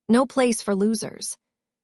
No place for losers.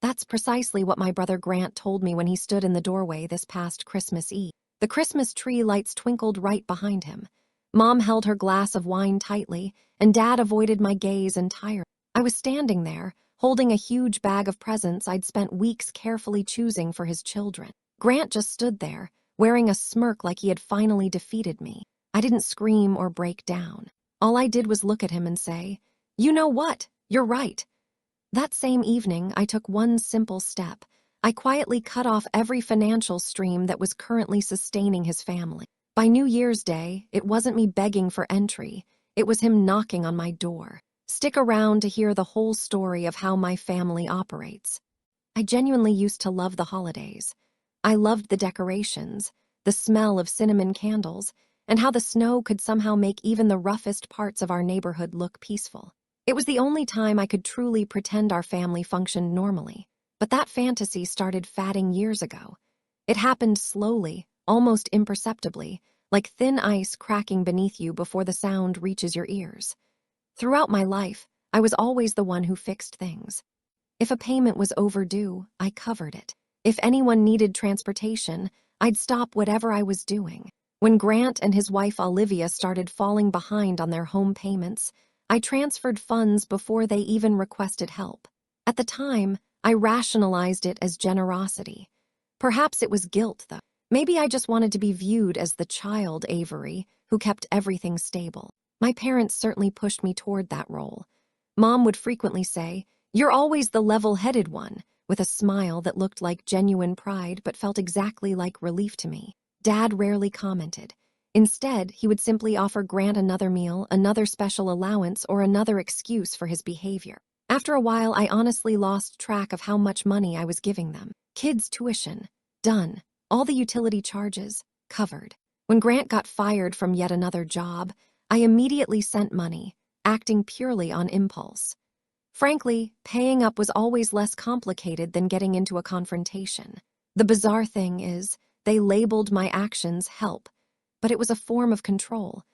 That's precisely what my brother Grant told me when he stood in the doorway this past Christmas Eve. The Christmas tree lights twinkled right behind him. Mom held her glass of wine tightly, and Dad avoided my gaze entirely. I was standing there, holding a huge bag of presents I'd spent weeks carefully choosing for his children. Grant just stood there, wearing a smirk like he had finally defeated me. I didn't scream or break down. All I did was look at him and say, "You know what? You're right." That same evening, I took one simple step. I quietly cut off every financial stream that was currently sustaining his family. By New Year's Day, it wasn't me begging for entry. It was him knocking on my door. Stick around to hear the whole story of how my family operates. I genuinely used to love the holidays. I loved the decorations, the smell of cinnamon candles, and how the snow could somehow make even the roughest parts of our neighborhood look peaceful. It was the only time I could truly pretend our family functioned normally. But that fantasy started fading years ago. It happened slowly, almost imperceptibly, like thin ice cracking beneath you before the sound reaches your ears. Throughout my life, I was always the one who fixed things. If a payment was overdue, I covered it. If anyone needed transportation, I'd stop whatever I was doing. When Grant and his wife Olivia started falling behind on their home payments, I transferred funds before they even requested help. At the time, I rationalized it as generosity. Perhaps it was guilt, though. Maybe I just wanted to be viewed as the child Avery, who kept everything stable. My parents certainly pushed me toward that role. Mom would frequently say, "You're always the level-headed one," with a smile that looked like genuine pride but felt exactly like relief to me. Dad rarely commented. Instead, he would simply offer Grant another meal, another special allowance, or another excuse for his behavior. After a while, I honestly lost track of how much money I was giving them. Kids' tuition, done. All the utility charges, covered. When Grant got fired from yet another job, I immediately sent money, acting purely on impulse. Frankly, paying up was always less complicated than getting into a confrontation. The bizarre thing is, they labeled my actions help, but it was a form of control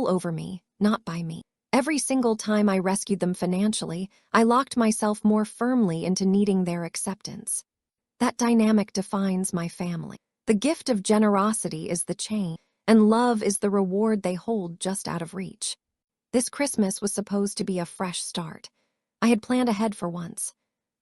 over me, not by me. Every single time I rescued them financially, I locked myself more firmly into needing their acceptance. That dynamic defines my family. The gift of generosity is the chain, and love is the reward they hold just out of reach. This Christmas was supposed to be a fresh start. I had planned ahead for once.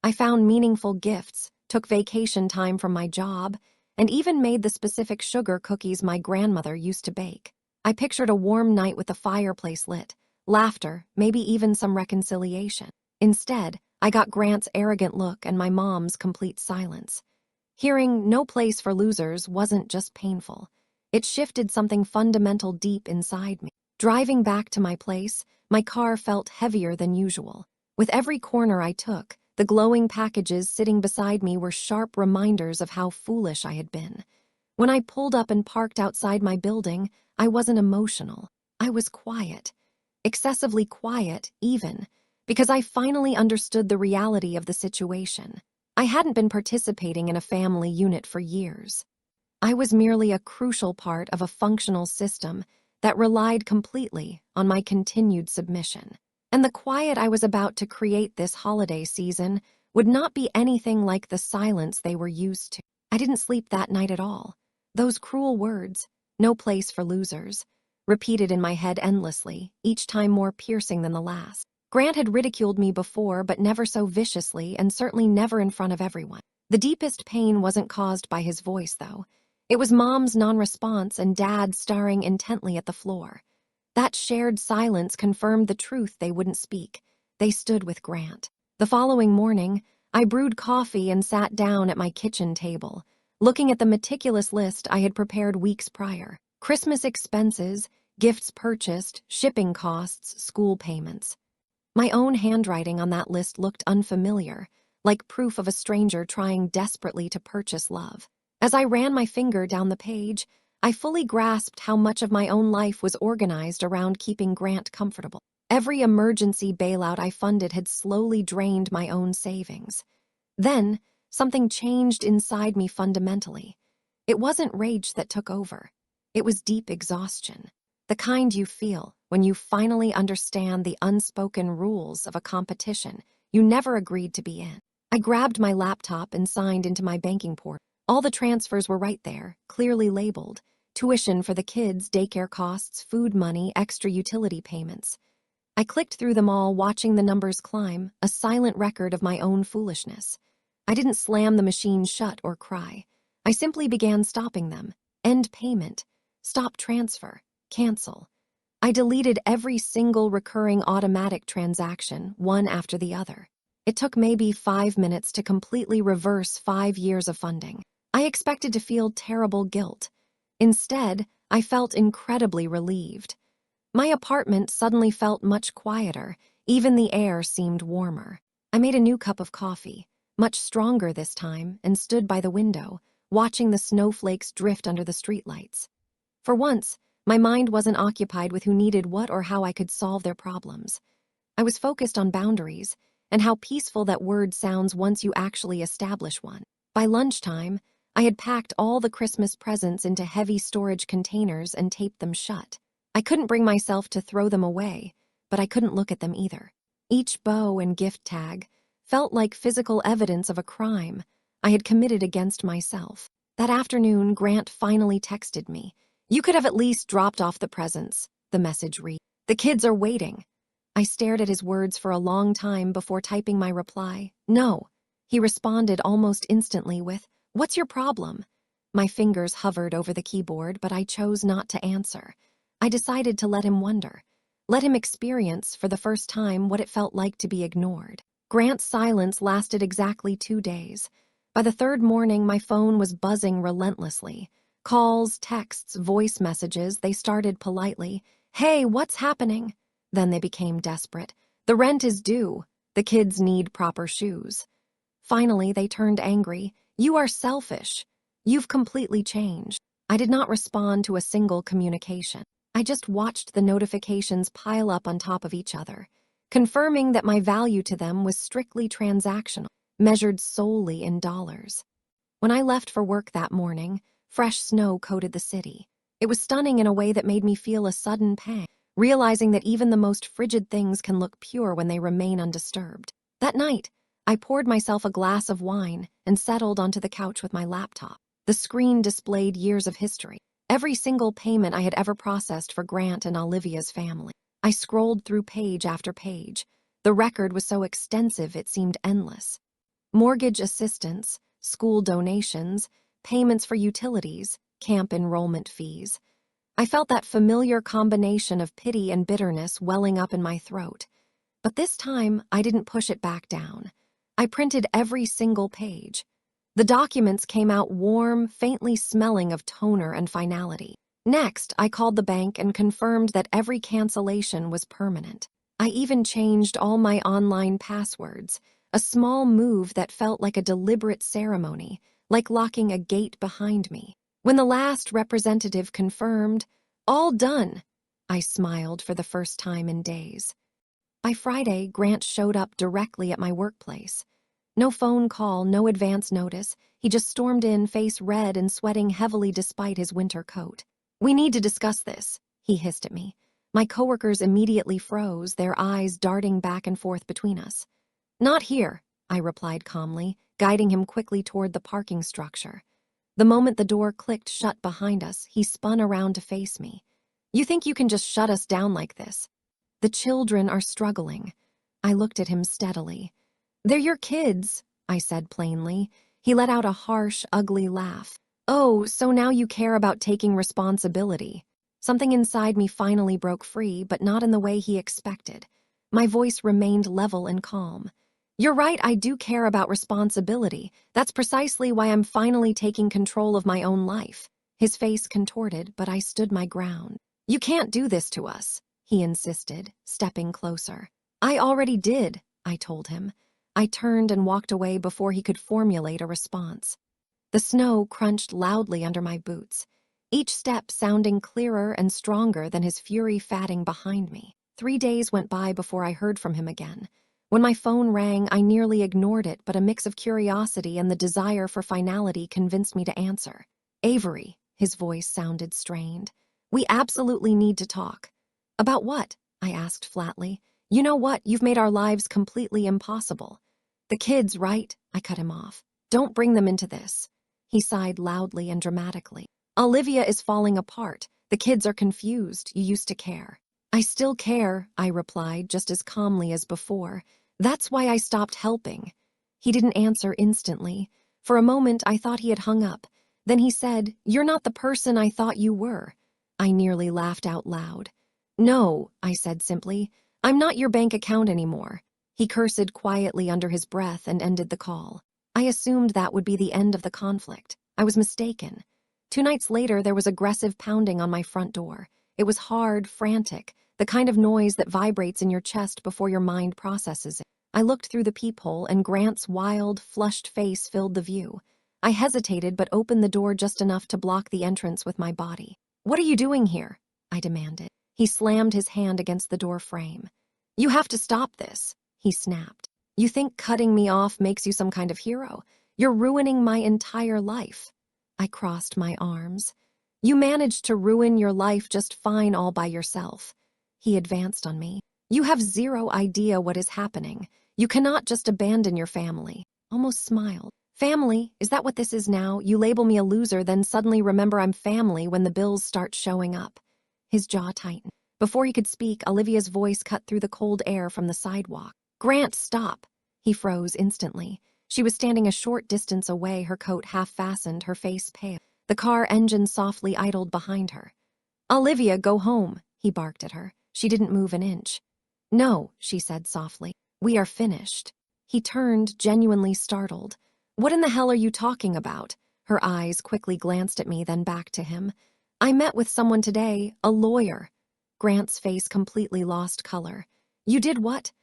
I found meaningful gifts, took vacation time from my job, and even made the specific sugar cookies my grandmother used to bake. I pictured a warm night with the fireplace lit, laughter, maybe even some reconciliation. Instead, I got Grant's arrogant look and my mom's complete silence. Hearing "no place for losers" wasn't just painful. It shifted something fundamental deep inside me. Driving back to my place, my car felt heavier than usual. With every corner I took, the glowing packages sitting beside me were sharp reminders of how foolish I had been. When I pulled up and parked outside my building, I wasn't emotional. I was quiet. Excessively quiet, even, because I finally understood the reality of the situation. I hadn't been participating in a family unit for years. I was merely a crucial part of a functional system that relied completely on my continued submission. And the quiet I was about to create this holiday season would not be anything like the silence they were used to. I didn't sleep that night at all. Those cruel words, "no place for losers," repeated in my head endlessly, each time more piercing than the last. Grant had ridiculed me before, but never so viciously, and certainly never in front of everyone. The deepest pain wasn't caused by his voice, though. It was Mom's non-response and Dad staring intently at the floor. That shared silence confirmed the truth they wouldn't speak. They stood with Grant. The following morning, I brewed coffee and sat down at my kitchen table, looking at the meticulous list I had prepared weeks prior. Christmas expenses, gifts purchased, shipping costs, school payments. My own handwriting on that list looked unfamiliar, like proof of a stranger trying desperately to purchase love. As I ran my finger down the page, I fully grasped how much of my own life was organized around keeping Grant comfortable. Every emergency bailout I funded had slowly drained my own savings. Then, something changed inside me fundamentally. It wasn't rage that took over. It was deep exhaustion, the kind you feel when you finally understand the unspoken rules of a competition you never agreed to be in. I grabbed my laptop and signed into my banking portal. All the transfers were right there, clearly labeled. Tuition for the kids, daycare costs, food money, extra utility payments. I clicked through them all, watching the numbers climb, a silent record of my own foolishness. I didn't slam the machine shut or cry. I simply began stopping them. End payment. Stop transfer. Cancel. I deleted every single recurring automatic transaction, one after the other. It took maybe 5 minutes to completely reverse 5 years of funding. I expected to feel terrible guilt. Instead, I felt incredibly relieved. My apartment suddenly felt much quieter, even the air seemed warmer. I made a new cup of coffee, much stronger this time, and stood by the window, watching the snowflakes drift under the streetlights. For once, my mind wasn't occupied with who needed what or how I could solve their problems. I was focused on boundaries, and how peaceful that word sounds once you actually establish one. By lunchtime, I had packed all the Christmas presents into heavy storage containers and taped them shut. I couldn't bring myself to throw them away, but I couldn't look at them either. Each bow and gift tag felt like physical evidence of a crime I had committed against myself. That afternoon, Grant finally texted me. "You could have at least dropped off the presents," the message read. "The kids are waiting." I stared at his words for a long time before typing my reply. "No." He responded almost instantly with, "What's your problem?" My fingers hovered over the keyboard, but I chose not to answer. I decided to let him wonder. Let him experience, for the first time, what it felt like to be ignored. Grant's silence lasted exactly 2 days. By the third morning, my phone was buzzing relentlessly. Calls, texts, voice messages, they started politely. "Hey, what's happening?" Then they became desperate. "The rent is due. The kids need proper shoes." Finally, they turned angry. "You are selfish. You've completely changed." I did not respond to a single communication. I just watched the notifications pile up on top of each other, confirming that my value to them was strictly transactional, measured solely in dollars. When I left for work that morning, fresh snow coated the city. It was stunning in a way that made me feel a sudden pang, realizing that even the most frigid things can look pure when they remain undisturbed. That night, I poured myself a glass of wine and settled onto the couch with my laptop. The screen displayed years of history, every single payment I had ever processed for Grant and Olivia's family. I scrolled through page after page. The record was so extensive it seemed endless. Mortgage assistance, school donations, payments for utilities, camp enrollment fees. I felt that familiar combination of pity and bitterness welling up in my throat. But this time, I didn't push it back down. I printed every single page. The documents came out warm, faintly smelling of toner and finality. Next, I called the bank and confirmed that every cancellation was permanent. I even changed all my online passwords, a small move that felt like a deliberate ceremony, like locking a gate behind me. When the last representative confirmed, "All done," I smiled for the first time in days. By Friday, Grant showed up directly at my workplace. No phone call, no advance notice. He just stormed in, face red and sweating heavily despite his winter coat. "We need to discuss this," he hissed at me. My coworkers immediately froze, their eyes darting back and forth between us. "Not here," I replied calmly, guiding him quickly toward the parking structure. The moment the door clicked shut behind us, he spun around to face me. "You think you can just shut us down like this? The children are struggling." I looked at him steadily. "They're your kids," I said plainly. He let out a harsh, ugly laugh. "Oh, so now you care about taking responsibility." Something inside me finally broke free, but not in the way he expected. My voice remained level and calm. "You're right, I do care about responsibility. That's precisely why I'm finally taking control of my own life." His face contorted, but I stood my ground. "You can't do this to us," he insisted, stepping closer. "I already did," I told him. I turned and walked away before he could formulate a response. The snow crunched loudly under my boots, each step sounding clearer and stronger than his fury fatting behind me. 3 days went by before I heard from him again. When my phone rang, I nearly ignored it, but a mix of curiosity and the desire for finality convinced me to answer. "Avery," his voice sounded strained. "We absolutely need to talk." "About what?" I asked flatly. You know what? You've made our lives completely impossible. The kids, right? I cut him off. Don't bring them into this. He sighed loudly and dramatically. Olivia is falling apart. The kids are confused. You used to care. I still care, I replied just as calmly as before. That's why I stopped helping. He didn't answer instantly. For a moment, I thought he had hung up. Then he said, "You're not the person I thought you were." I nearly laughed out loud. "No," I said simply. "I'm not your bank account anymore." He cursed quietly under his breath and ended the call. I assumed that would be the end of the conflict. I was mistaken. 2 nights later, there was aggressive pounding on my front door. It was hard, frantic, the kind of noise that vibrates in your chest before your mind processes it. I looked through the peephole, and Grant's wild, flushed face filled the view. I hesitated but opened the door just enough to block the entrance with my body. "What are you doing here?" I demanded. He slammed his hand against the door frame. "You have to stop this," he snapped. "You think cutting me off makes you some kind of hero? You're ruining my entire life." I crossed my arms. "You managed to ruin your life just fine all by yourself." He advanced on me. "You have zero idea what is happening. You cannot just abandon your family." Almost smiled. "Family? Is that what this is now? You label me a loser, then suddenly remember I'm family when the bills start showing up." His jaw tightened. Before he could speak, Olivia's voice cut through the cold air from the sidewalk. "Grant, stop!" He froze instantly. She was standing a short distance away, her coat half-fastened, her face pale. The car engine softly idled behind her. "Olivia, go home," he barked at her. She didn't move an inch. "No," she said softly. "We are finished." He turned, genuinely startled. "What in the hell are you talking about?" Her eyes quickly glanced at me, then back to him. "I met with someone today, a lawyer." Grant's face completely lost color. "You did what?"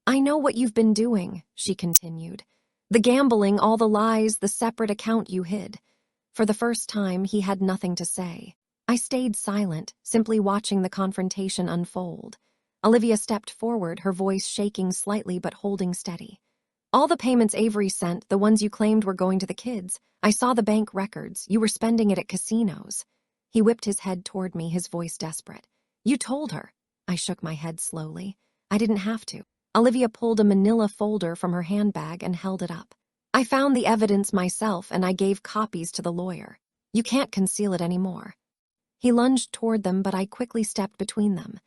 "I know what you've been doing," she continued. "The gambling, all the lies, the separate account you hid." For the first time, he had nothing to say. I stayed silent, simply watching the confrontation unfold. Olivia stepped forward, her voice shaking slightly but holding steady. "All the payments Avery sent, the ones you claimed were going to the kids. I saw the bank records. You were spending it at casinos." He whipped his head toward me, his voice desperate. "You told her." I shook my head slowly. "I didn't have to." Olivia pulled a manila folder from her handbag and held it up. "I found the evidence myself, and I gave copies to the lawyer. You can't conceal it anymore." He lunged toward them, but I quickly stepped between them.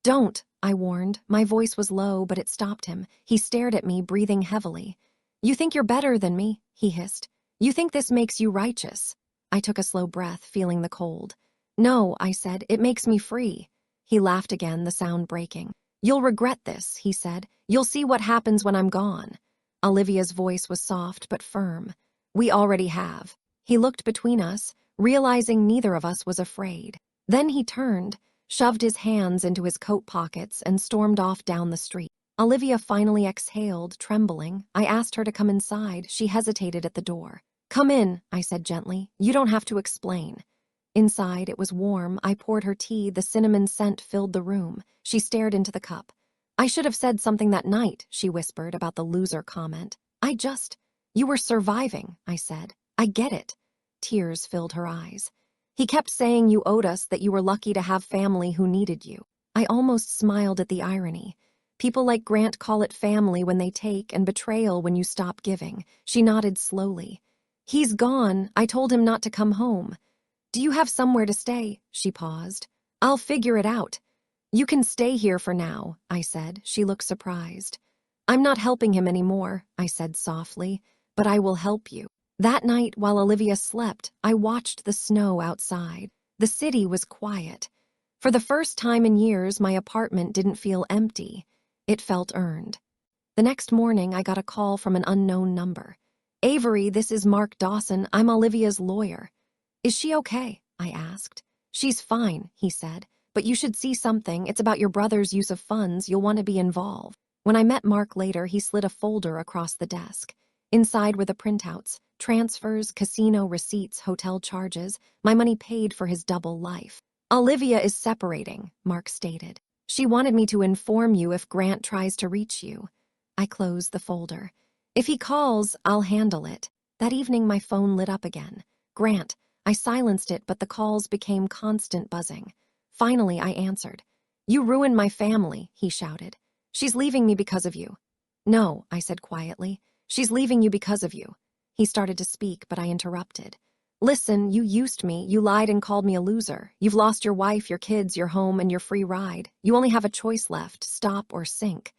"Don't," I warned. My voice was low, but it stopped him. He stared at me, breathing heavily. "You think you're better than me," he hissed. "You think this makes you righteous." I took a slow breath, feeling the cold. "No," I said, "it makes me free." He laughed again, the sound breaking. "You'll regret this," he said. "You'll see what happens when I'm gone." Olivia's voice was soft but firm. "We already have." He looked between us, realizing neither of us was afraid. Then he turned, shoved his hands into his coat pockets, and stormed off down the street. Olivia finally exhaled, trembling. I asked her to come inside. She hesitated at the door. "Come in," I said gently. "You don't have to explain." Inside, it was warm. I poured her tea. The cinnamon scent filled the room. She stared into the cup. "I should have said something that night," she whispered about the loser comment. You were surviving," I said. "I get it." Tears filled her eyes. "He kept saying you owed us, that you were lucky to have family who needed you." I almost smiled at the irony. "People like Grant call it family when they take, and betrayal when you stop giving." She nodded slowly. "He's gone. I told him not to come home." "Do you have somewhere to stay?" She paused. "I'll figure it out." "You can stay here for now," I said. She looked surprised. "I'm not helping him anymore," I said softly, "but I will help you." That night, while Olivia slept, I watched the snow outside. The city was quiet. For the first time in years, my apartment didn't feel empty. It felt earned. The next morning, I got a call from an unknown number. "Avery, this is Mark Dawson. I'm Olivia's lawyer." "Is she okay?" I asked. "She's fine," he said. "But you should see something. It's about your brother's use of funds. You'll want to be involved." When I met Mark later, he slid a folder across the desk. Inside were the printouts, transfers, casino receipts, hotel charges, my money paid for his double life. "Olivia is separating," Mark stated. "She wanted me to inform you if Grant tries to reach you." I closed the folder. "If he calls, I'll handle it." That evening, my phone lit up again. Grant. I silenced it, but the calls became constant buzzing. Finally, I answered. "You ruined my family," he shouted. She's leaving me because of you. No, I said quietly. She's leaving you because of you. He started to speak, but I interrupted. Listen, you used me, you lied and called me a loser. You've lost your wife, your kids, your home, and your free ride. You only have a choice left, stop or sink.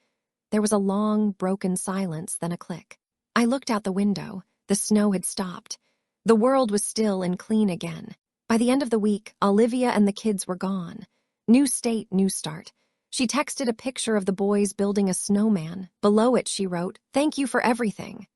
There was a long, broken silence, then a click. I looked out the window. The snow had stopped. The world was still and clean again. By the end of the week, Olivia and the kids were gone. New state, new start. She texted a picture of the boys building a snowman. Below it, she wrote, "Thank you for everything."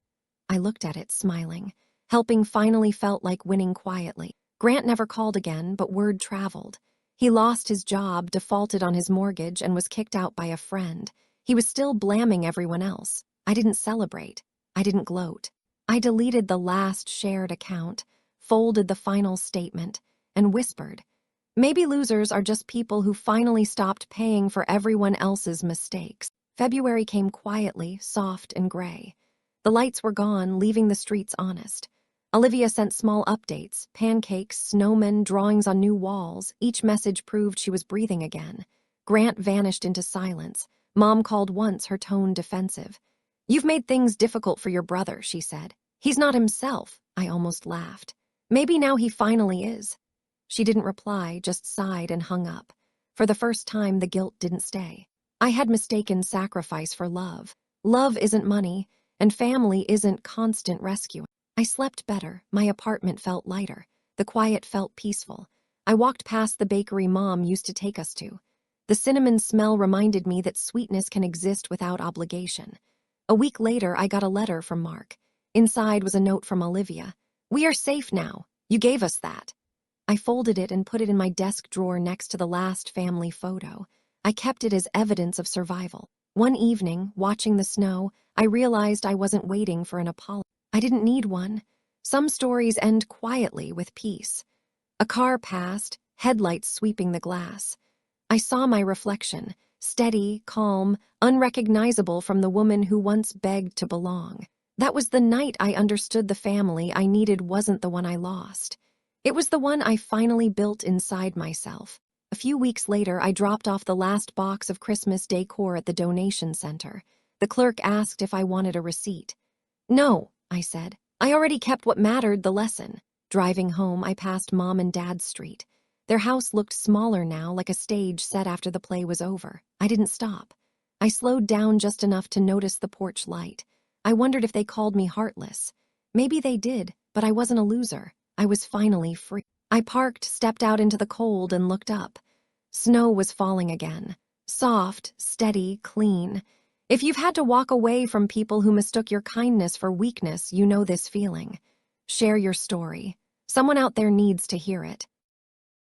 I looked at it, smiling. Helping finally felt like winning quietly. Grant never called again, but word traveled. He lost his job, defaulted on his mortgage, and was kicked out by a friend. He was still blaming everyone else. I didn't celebrate. I didn't gloat. I deleted the last shared account, folded the final statement, and whispered, maybe losers are just people who finally stopped paying for everyone else's mistakes. February came quietly, soft and gray. The lights were gone, leaving the streets honest. Olivia sent small updates, pancakes, snowmen, drawings on new walls. Each message proved she was breathing again. Grant vanished into silence. Mom called once, her tone defensive. "You've made things difficult for your brother," she said. "He's not himself." I almost laughed. Maybe now he finally is. She didn't reply, just sighed and hung up. For the first time, the guilt didn't stay. I had mistaken sacrifice for love. Love isn't money, and family isn't constant rescue. I slept better. My apartment felt lighter. The quiet felt peaceful. I walked past the bakery Mom used to take us to. The cinnamon smell reminded me that sweetness can exist without obligation. A week later, I got a letter from Mark. Inside was a note from Olivia. "We are safe now. You gave us that." I folded it and put it in my desk drawer next to the last family photo. I kept it as evidence of survival. One evening, watching the snow, I realized I wasn't waiting for an apology. I didn't need one. Some stories end quietly with peace. A car passed, headlights sweeping the glass. I saw my reflection, steady, calm, unrecognizable from the woman who once begged to belong. That was the night I understood the family I needed wasn't the one I lost. It was the one I finally built inside myself. A few weeks later, I dropped off the last box of Christmas decor at the donation center. The clerk asked if I wanted a receipt. "No," I said. "I already kept what mattered, the lesson." Driving home, I passed Mom and Dad's street. Their house looked smaller now, like a stage set after the play was over. I didn't stop. I slowed down just enough to notice the porch light. I wondered if they called me heartless. Maybe they did, but I wasn't a loser. I was finally free. I parked, stepped out into the cold, and looked up. Snow was falling again. Soft, steady, clean. If you've had to walk away from people who mistook your kindness for weakness, you know this feeling. Share your story. Someone out there needs to hear it.